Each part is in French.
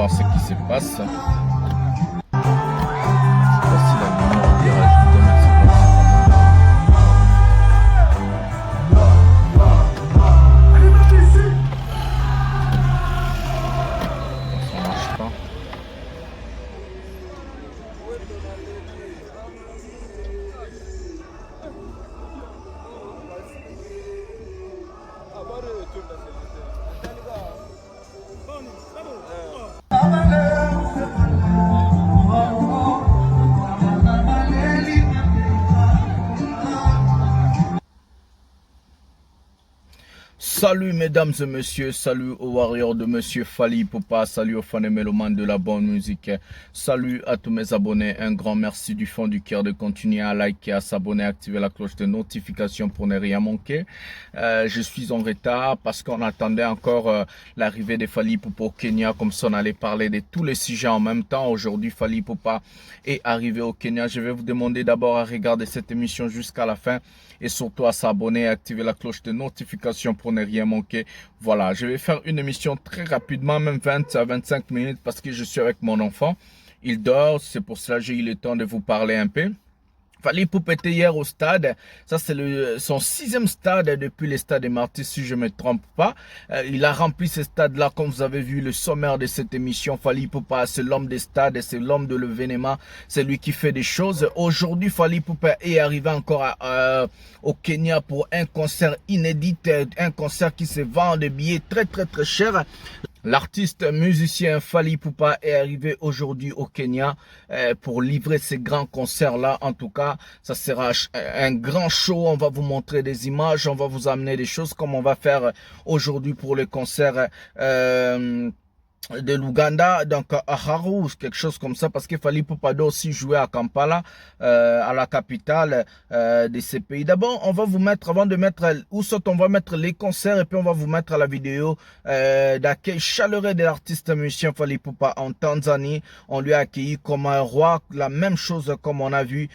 voir ce qui se passe. Voici la lumière qui est rajoutée, mais c'est pas ça. Ça marche pas. Salut mesdames et messieurs, salut aux warriors de monsieur Fally Ipupa, salut aux fans et mélomanes de la bonne musique, salut à tous mes abonnés, un grand merci du fond du cœur de continuer à liker, à s'abonner, à activer la cloche de notification pour ne rien manquer. Je suis en retard parce qu'on attendait encore l'arrivée de Fally Ipupa au Kenya, comme ça on allait parler de tous les sujets en même temps. Aujourd'hui Fally Ipupa est arrivé au Kenya. Je vais vous demander d'abord à regarder cette émission jusqu'à la fin et surtout à s'abonner et activer la cloche de notification pour ne rien manquer. Voilà, je vais faire une émission très rapidement, même 20 à 25 minutes parce que je suis avec mon enfant. Il dort, c'est pour cela que j'ai eu le temps de vous parler un peu. Fally Ipupa était hier au stade. Ça, c'est son 6e stade depuis le stade de Martyrs, si je ne me trompe pas. Il a rempli ce stade-là, comme vous avez vu le sommaire de cette émission. Fally Ipupa, c'est l'homme des stades, c'est l'homme de l'événement. C'est lui qui fait des choses. Aujourd'hui, Fally Ipupa est arrivé encore au Kenya pour un concert inédit, un concert qui se vend de billets très cher. L'artiste musicien Fally Ipupa est arrivé aujourd'hui au Kenya pour livrer ces grands concerts-là. En tout cas, ça sera un grand show. On va vous montrer des images, on va vous amener des choses comme on va faire aujourd'hui pour le concert de l'Ouganda, donc à Haru, quelque chose comme ça, parce que Fally Ipupa doit aussi jouer à Kampala, à la capitale de ces pays. D'abord, on va vous mettre, avant de mettre, on va mettre les concerts et puis on va vous mettre la vidéo d'accueil chaleureux de l'artiste musicien Fally Ipupa en Tanzanie. On lui a accueilli comme un roi, la même chose comme on a vu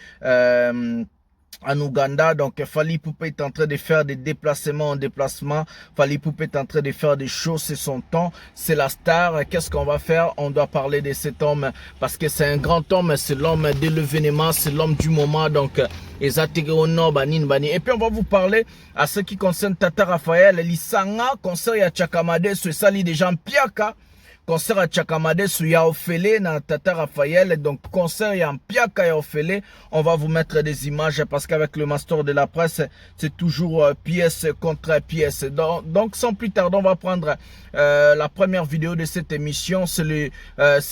en Ouganda. Donc Fally Ipupa est en train de faire des déplacements en déplacement. Fally Ipupa est en train de faire des choses, c'est son temps, c'est la star. Qu'est-ce qu'on va faire? On doit parler de cet homme parce que c'est un grand homme, c'est l'homme de l'événement, c'est l'homme du moment. Donc et puis on va vous parler à ce qui concerne Tata Raphaël Lisanga, concert ya Chakamade, ce sali des gens Piaka. Concert à Chakamade sur Yaofele na Tata Raphaël. Donc concert ya Mpiaka Yaofele. On va vous mettre des images parce qu'avec le master de la presse, c'est toujours pièce contre pièce. Donc sans plus tarder, on va prendre la première vidéo de cette émission. C'est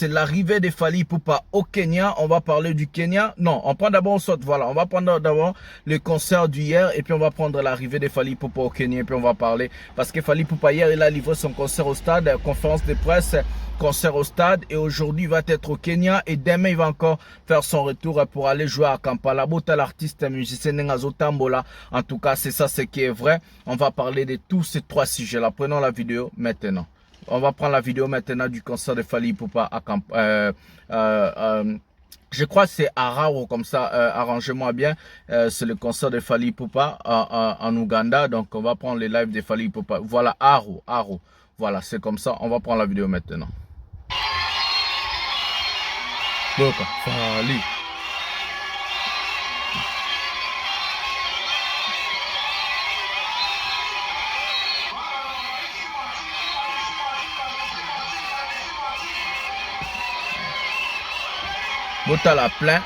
l'arrivée de Fally Ipupa au Kenya. On va parler du Kenya. Non, on prend d'abord voilà. On va prendre d'abord le concert d'hier et puis on va prendre l'arrivée de Fally Ipupa au Kenya et puis on va parler parce que Fally Ipupa hier il a livré son concert au stade, conférence de presse. Concert au stade et aujourd'hui il va être au Kenya et demain il va encore faire son retour pour aller jouer à Kampala. Bota l'artiste musicien Nengazo Tambola. En tout cas c'est ça ce qui est vrai. On va parler de tous ces 3 sujets là. Prenons la vidéo maintenant. On va prendre la vidéo maintenant du concert de Fally Ipupa à je crois que c'est Arao comme ça, arrangez-moi bien, c'est le concert de Fally Ipupa en Ouganda. Donc on va prendre les lives de Fally Ipupa. Voilà, Arao. Voilà, c'est comme ça. On va prendre la vidéo maintenant. Donc, Fally. Bota la plein.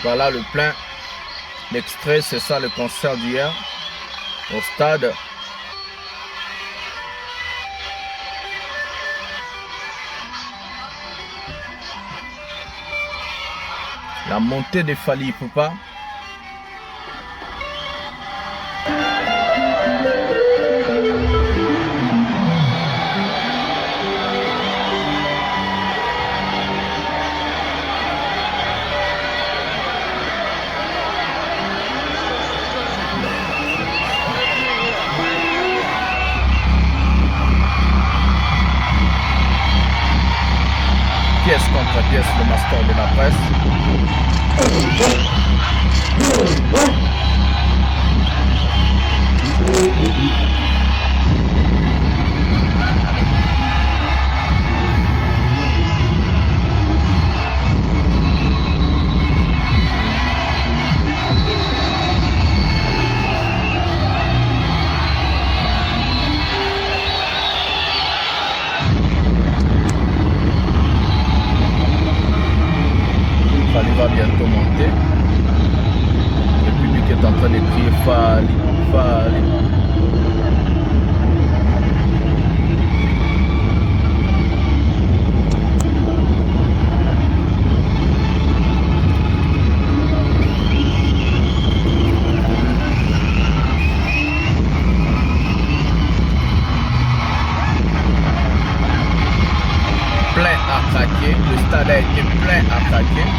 Voilà le plein. L'extrait, c'est ça le concert d'hier au stade. La montée de Fally Ipupa. Jacques, le master de la presse. Fali va bientôt monter. Le public est en train de crier Fali, Fali. Plein à craquer, le stade a été plein à craquer.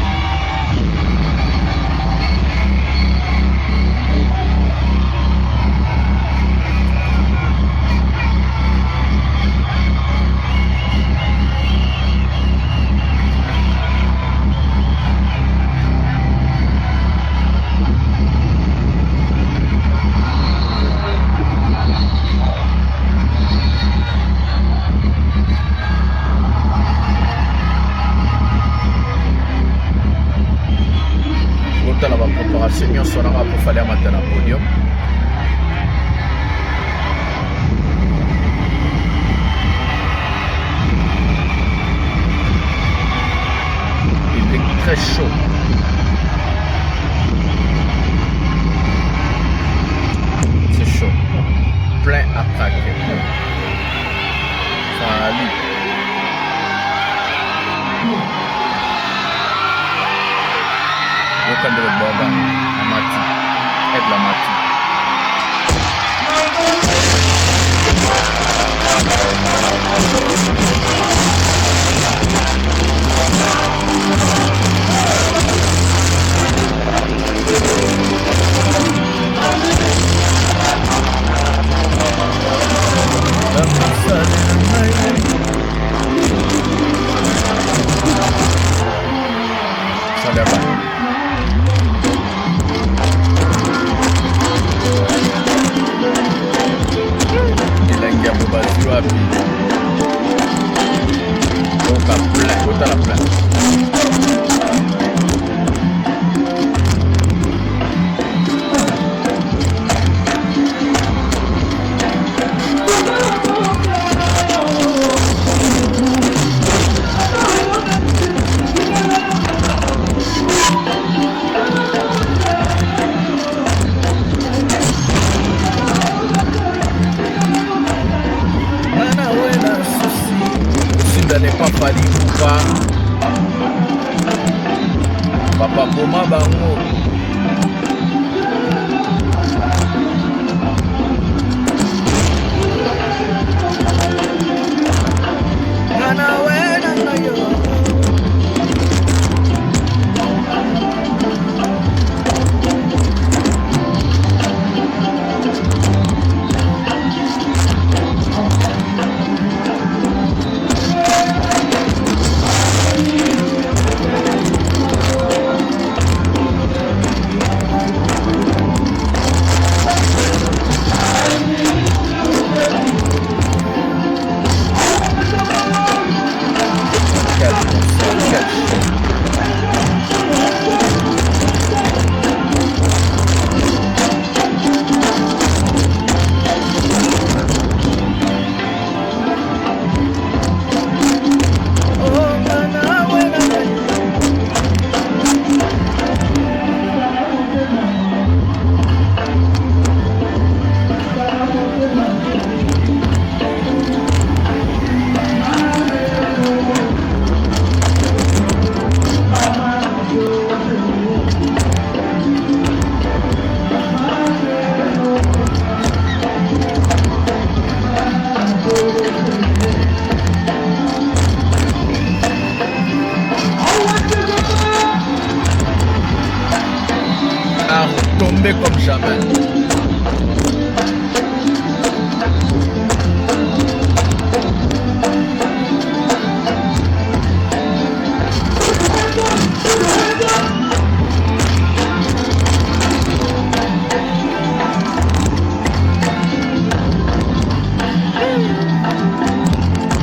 La préparation nyonso nanga pour fallait mater na podium. Public très chaud. C'est chaud. Plein à craquer. Fali. Aucun de Boga, Amati, aide la Mati. Ça va. N'est pas Fali Poupa Papa Boma Bango Nana wena yo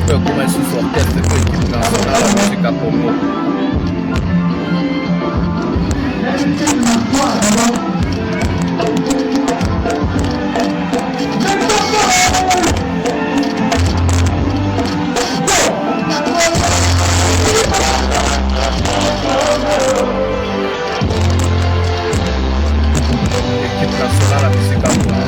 Comme un sous-orchestre de l'équipe nationale de musique à Congo. L'équipe nationale de musique à Congo.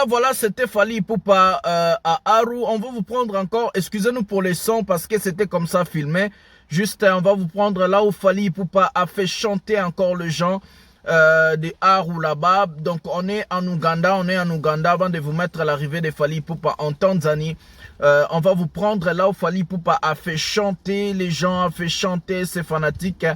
Voilà, c'était Fally Ipupa à Aru. On va vous prendre encore, excusez-nous pour les sons parce que c'était comme ça filmé. Juste, on va vous prendre là où Fally Ipupa a fait chanter encore les gens de Aru là-bas. Donc, on est en Ouganda avant de vous mettre l'arrivée de Fally Ipupa en Tanzanie. On va vous prendre là où Fally Ipupa a fait chanter les gens, a fait chanter ses fanatiques.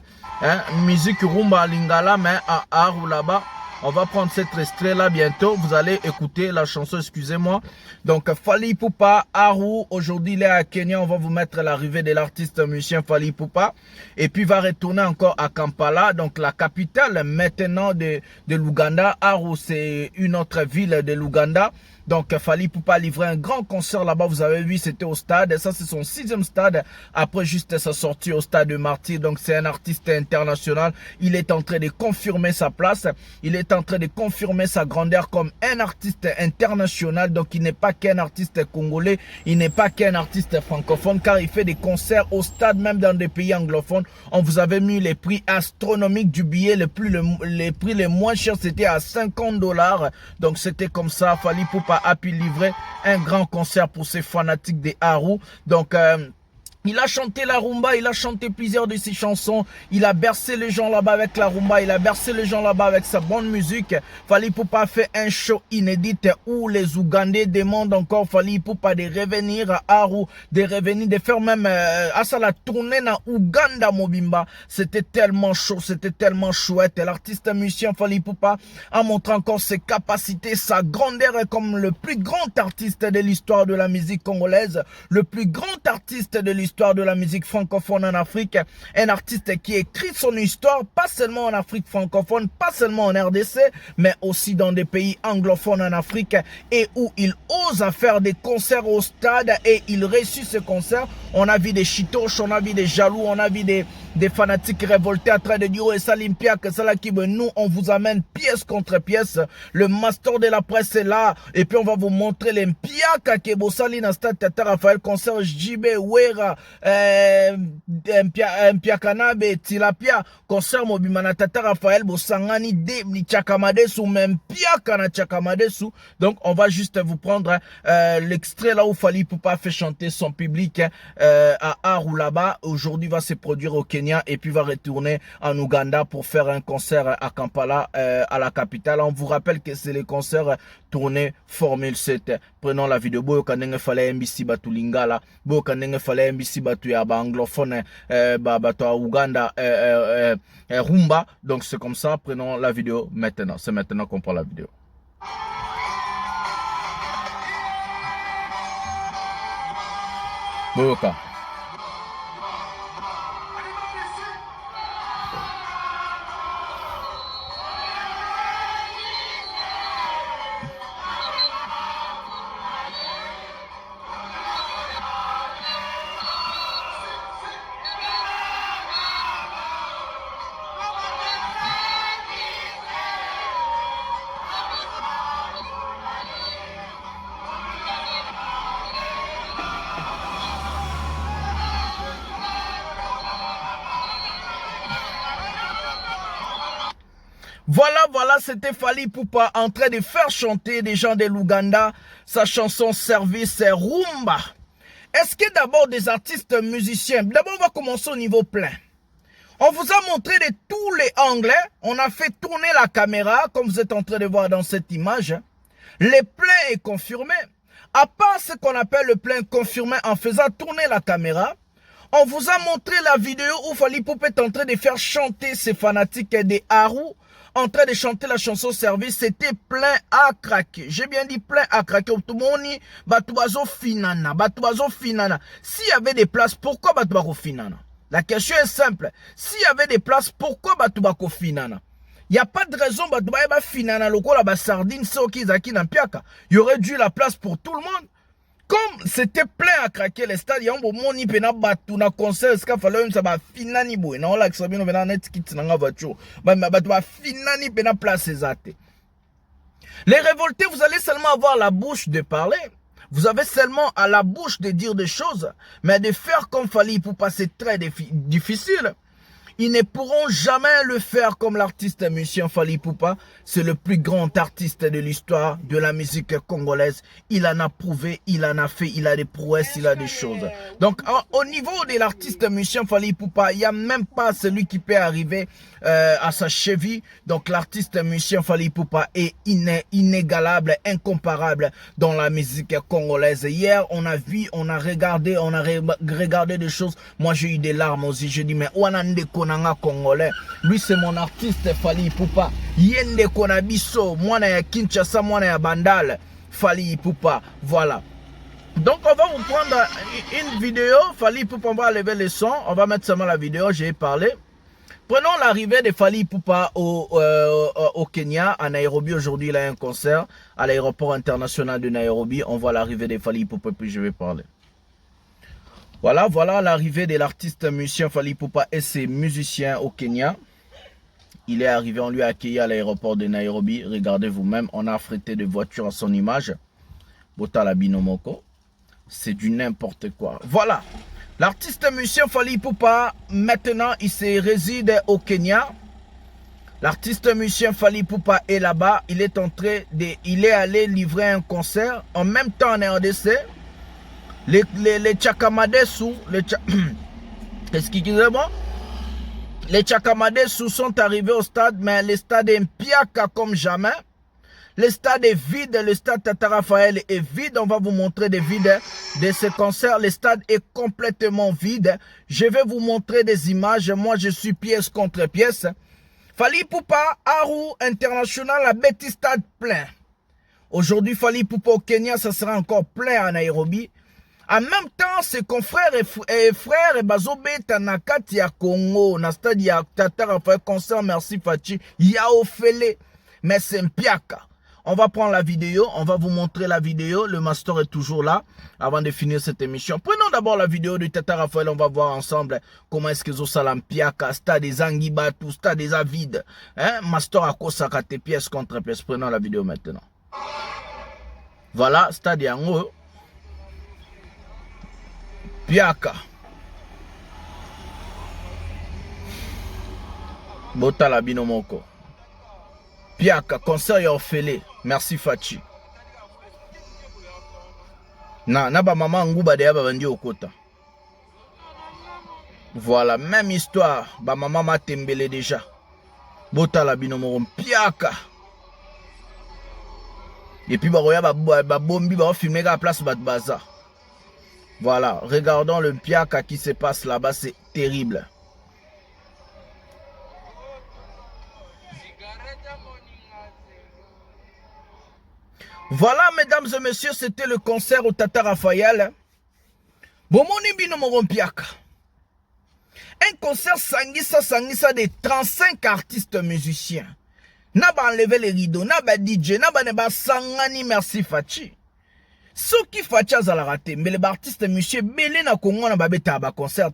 Hein, musique rumba lingala, mais à Aru là-bas. On va prendre cet extrait là bientôt. Vous allez écouter la chanson, excusez-moi. Donc Fally Ipupa, Aru. Aujourd'hui il est à Kenya. On va vous mettre l'arrivée de l'artiste musicien Fally Ipupa. Et puis il va retourner encore à Kampala. Donc la capitale maintenant de l'Ouganda. Aru c'est une autre ville de l'Ouganda. Donc Fally Ipupa a livré un grand concert là-bas. Vous avez vu, c'était au stade. Et ça c'est son 6e stade. Après juste sa sortie au stade de Martyr. Donc c'est un artiste international. Il est en train de confirmer sa place. Il est en train de confirmer sa grandeur comme un artiste international. Donc il n'est pas qu'un artiste congolais. Il n'est pas qu'un artiste francophone. Car il fait des concerts au stade, même dans des pays anglophones. On vous avait mis les prix astronomiques du billet. Les prix les moins chers, c'était à $50. Donc c'était comme ça. Fally Ipupa a pu livrer un grand concert pour ses fanatiques des Aru. Donc il a chanté la rumba, il a chanté plusieurs de ses chansons, il a bercé les gens là-bas avec la rumba, il a bercé les gens là-bas avec sa bonne musique. Fally Ipupa fait un show inédit où les Ougandais demandent encore Fally Ipupa de revenir à Aru, de revenir, de faire même à ça la tournée dans Ouganda Mobimba. C'était tellement chaud, c'était tellement chouette. L'artiste musicien Fally Ipupa a montré encore ses capacités, sa grandeur comme le plus grand artiste de l'histoire de la musique congolaise, le plus grand artiste de l'histoire de la musique francophone en Afrique, un artiste qui écrit son histoire pas seulement en Afrique francophone, pas seulement en RDC, mais aussi dans des pays anglophones en Afrique, et où il ose faire des concerts au stade et il réussit ce concert. On a vu des chitoches, on a vu des jaloux, on a vu des fanatiques révoltés en train de dire et Salimpia que c'est là qui nous on vous amène pièce contre pièce. Le master de la presse est là et puis on va vous montrer les mpiaka que Bossali na stade Tata Raphaël concert JB Wera mpiakanabe tilapia concert mobimana Tata Raphaël Bossangani de ni Chakamadesu même piaka na Chakamadesu. Donc on va juste vous prendre l'extrait là où Fally Ipupa fait chanter son public à Aru là-bas. Aujourd'hui va se produire au Kenya et puis va retourner en Ouganda pour faire un concert à Kampala, à la capitale. On vous rappelle que c'est les concerts tournés Formule 7. Prenons la vidéo. Boyo kanenge fallait MBC batu lingala. Boyo kanenge fallait MBC batu ya ba anglophone batu à Ouganda rumba. Donc c'est comme ça. Prenons la vidéo maintenant. C'est maintenant qu'on prend la vidéo. Boyoka. Voilà, c'était Fally Ipupa en train de faire chanter des gens de l'Ouganda sa chanson Service Rumba. Est-ce que d'abord des artistes musiciens, d'abord on va commencer au niveau plein. On vous a montré de tous les angles, on a fait tourner la caméra, comme vous êtes en train de voir dans cette image. Le plein est confirmé. À part ce qu'on appelle le plein confirmé en faisant tourner la caméra, on vous a montré la vidéo où Fally Ipupa est en train de faire chanter ses fanatiques des Haru, en train de chanter la chanson Service. C'était plein à craquer. J'ai bien dit plein à craquer. Tout le monde, Batuazo Finana. S'il y avait des places, pourquoi Batuazo Finana? La question est simple. S'il y avait des places, pourquoi Batuazo Finana? Il n'y a pas de raison Batuazo Finana. Le quoi la sardine, c'est ok, Zaki Nampiaka. Il y aurait dû la place pour tout le monde. Comme c'était plein à craquer les stades, il y a un moment où il y a un concert, il fallait que ça va finani boy. Non, là, ça vient de net qui t'en a voiture. Mais va finani pena place exacte. Les révoltés, vous allez seulement avoir la bouche de parler. Vous avez seulement à la bouche de dire des choses. Mais de faire comme Fally Ipupa, c'est très difficile. Ils ne pourront jamais le faire comme l'artiste musicien Fally Ipupa. C'est le plus grand artiste de l'histoire de la musique congolaise. Il en a prouvé, il en a fait, il a des prouesses, il a des choses. Donc, au niveau de l'artiste musicien Fally Ipupa, il n'y a même pas celui qui peut arriver à sa cheville. Donc, l'artiste musicien Fally Ipupa est inégalable, incomparable dans la musique congolaise. Hier, on a vu, on a regardé des choses. Moi, j'ai eu des larmes aussi. Je dis, mais Konanga congolais. Lui, c'est mon artiste Fally Ipupa. Yende Konabiso, mwana ya Kinshasa, mwana ya Bandal. Fally Ipupa. Voilà. Donc, on va vous prendre une vidéo. Fally Ipupa, on va lever le son. On va mettre seulement la vidéo, j'ai parlé. Prenons l'arrivée de Fally Ipupa au Kenya, à Nairobi. Aujourd'hui, il a un concert à l'aéroport international de Nairobi. On voit l'arrivée de Fally Ipupa, puis je vais parler. Voilà l'arrivée de l'artiste musicien Fally Ipupa et ses musiciens au Kenya. Il est arrivé, on lui a accueilli à l'aéroport de Nairobi. Regardez vous-même, on a affrété des voitures à son image. Botala Binomoko. C'est du n'importe quoi. Voilà. L'artiste musicien Fally Ipupa, maintenant, il se réside au Kenya. L'artiste musicien Fally Ipupa est là-bas. Il est allé livrer un concert en même temps en RDC. Les Tchakamadesu, excusez-moi, les Tchakamadesu sont arrivés au stade, mais le stade est piaka comme jamais. Le stade est vide, le stade Tata Raphaël est vide. On va vous montrer des vides de ce concert. Le stade est complètement vide. Je vais vous montrer des images. Moi, je suis pièce contre pièce. Fally Ipupa, Haru International, la Betty Stade plein. Aujourd'hui, Fally Ipupa au Kenya, ça sera encore plein à Nairobi. En même temps, ses confrères et frères et bazobeta na kati ya Congo, na stade ya Tata Raphaël concert Merci Fachi, ya ofele, mais c'est mpiaka. On va prendre la vidéo, on va vous montrer la vidéo, le master est toujours là, avant de finir cette émission. Prenons d'abord la vidéo de Tata Raphaël, on va voir ensemble comment est-ce que zo salam mpiaka, stade des Angibatu, stade des Avides, hein, master à Kosakate, pièce contre pièce. Prenons la vidéo maintenant. Voilà, stade yango. Piaka Botala Binomoko. Piaka, concert ya ofele. Merci Fachi. Na ba maman nguba de ya bandi okota. Voilà, même histoire. Ba maman ma tembele déjà. Botala Binomoko. Piaka. Et puis ba bombi ba filmer la place bat baza. Voilà, regardons le piaka qui se passe là-bas, c'est terrible. Voilà, mesdames et messieurs, c'était le concert au Tata Raphaël. Bomoni Binomoro Piaka. Un concert sangisa de 35 artistes musiciens. N'a pas enlevé les rideaux, n'a pas DJ, n'a pas sangani Merci Fachi. Ce qui fait ça la raté, mais les artistes monsieur Belé na Congo na babeta ba concert.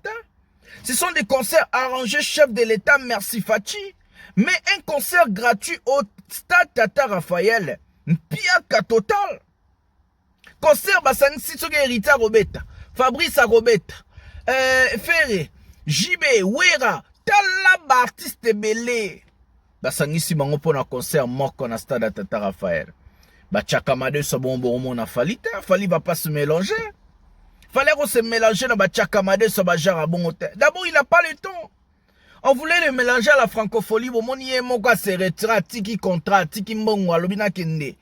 Ce sont des concerts arrangés chef de l'État Merci Fachi, mais un concert gratuit au stade Tata Raphaël, piaka total. Concert basani Sitsoge Rita Robeta, Fabrice Robeta, Ferré, JB, Wera, talaba artiste Belé. basangisi bango pona concert moko na stade à Tata Raphaël. Tchakamade so bon na Fali te, Fali va pas se mélanger. Fallait qu'on se mélanger dans Tchakamade so genre bon te. D'abord il n'a pas le temps. On voulait le mélanger à la francophonie, bon mon yé moka se retira tiki contrat, tiki mbongo alobina kende.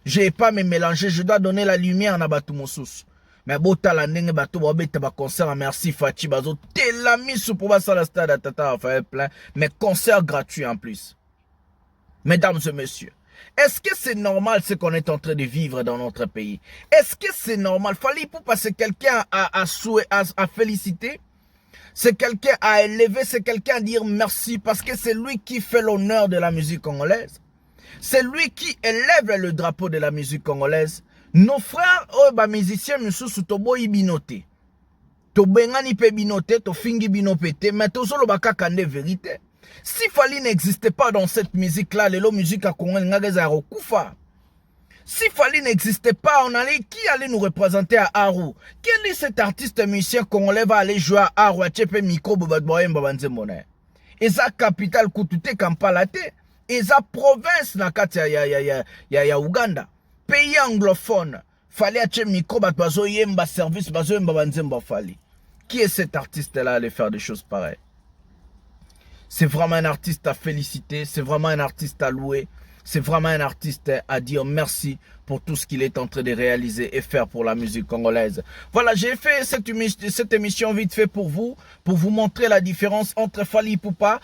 J'ai pas me mélanger, je dois donner la lumière na batu mosous. Mais bota la ndenge bato ba beta ba concert merci Fachi bazo telami sou pour ça la stade à Tata Raphaël plein, mais concert gratuit en plus. Mesdames et messieurs, est-ce que c'est normal ce qu'on est en train de vivre dans notre pays? Est-ce que c'est normal? Fallait pour passer quelqu'un à féliciter, c'est quelqu'un à élever, c'est quelqu'un à dire merci parce que c'est lui qui fait l'honneur de la musique congolaise. C'est lui qui élève le drapeau de la musique congolaise. Nos frères, musiciens, misusu toboyi binote. Tobengani pe binote, to fingi binopete, mais tozolo bakakande vérité. Si Fali n'existait pas dans cette musique-là, les musique à Congo, si Fali n'existait pas, qui allait nous représenter à Aru? Quel est cet artiste musicien congolais va aller jouer à Aru, à Tchepe Miko, Bobadboye, Mbabanzemone? Et ça, capitale Kutute Kampalate. Et ça, province, Nakati, ya Uganda. Pays anglophone. Fallait à Tchepe Miko, Bobadboye, Mba service, Bazo, Mbabanzemba Fali. Qui est cet artiste-là à aller faire des choses pareilles? C'est vraiment un artiste à féliciter, c'est vraiment un artiste à louer, c'est vraiment un artiste à dire merci pour tout ce qu'il est en train de réaliser et faire pour la musique congolaise. Voilà, j'ai fait cette émission vite fait pour vous montrer la différence entre Fali Ipupa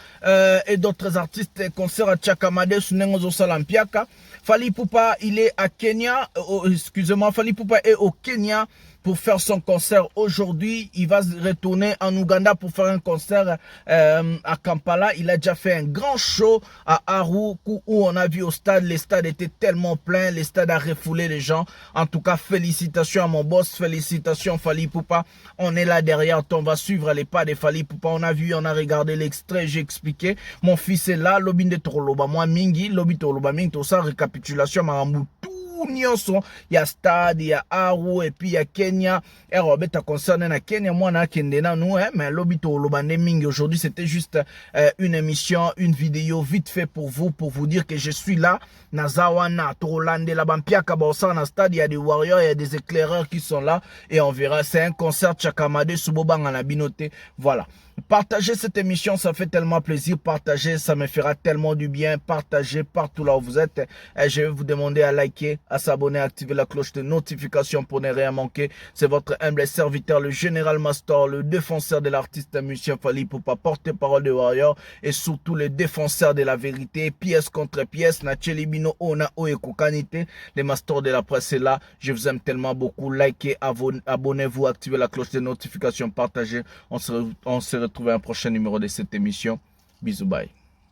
et d'autres artistes concert à Tchakamade, Sunengozo Salampiaka. Fali Ipupa, il est à Kenya, excusez-moi, Fali Ipupa est au Kenya pour faire son concert aujourd'hui. Il va retourner en Ouganda pour faire un concert à Kampala. Il a déjà fait un grand show à Aru où on a vu au stade, les stades étaient tellement pleins, les stades a refoulé les gens. En tout cas, félicitations à mon boss, félicitations Fali Ipupa. On est là derrière, on va suivre les pas de Fali Ipupa. On a vu, on a regardé l'extrait, j'ai expliqué. Mon fils est là, lobby de Troloba. Moi, Mingi, lobby Troloba Mingi, tout ça, récapitulation, Maramou. Il y a Stade, il y a Aru et puis il y a Kenya. Et Robert a concerné na Kenya, moi na Kendena nous, mais l'obito lobane mingi aujourd'hui c'était juste une émission, une vidéo vite fait pour vous dire que je suis là. Nazawana, Trolande, la Bampia Kabosa, na Stade, il y a des warriors, il y a des éclaireurs qui sont là et on verra. C'est un concert Tchakamade, Subobang en Abinote. Voilà. Partagez cette émission, ça fait tellement plaisir. Partagez, ça me fera tellement du bien. Partagez partout là où vous êtes. Et je vais vous demander à liker, à s'abonner, à activer la cloche de notification pour ne rien manquer. C'est votre humble serviteur, le Général Mastor, le défenseur de l'artiste musicien Fali Ipupa, porte-parole de Warrior et surtout le défenseur de la vérité. Pièce contre pièce, Nacheli Bino, Ona, Oeko Kanite. Les Mastors de la presse est là. Je vous aime tellement beaucoup. Likez, abonnez-vous, activez la cloche de notification, partagez. On se retrouve à un prochain numéro de cette émission. Bisous, bye.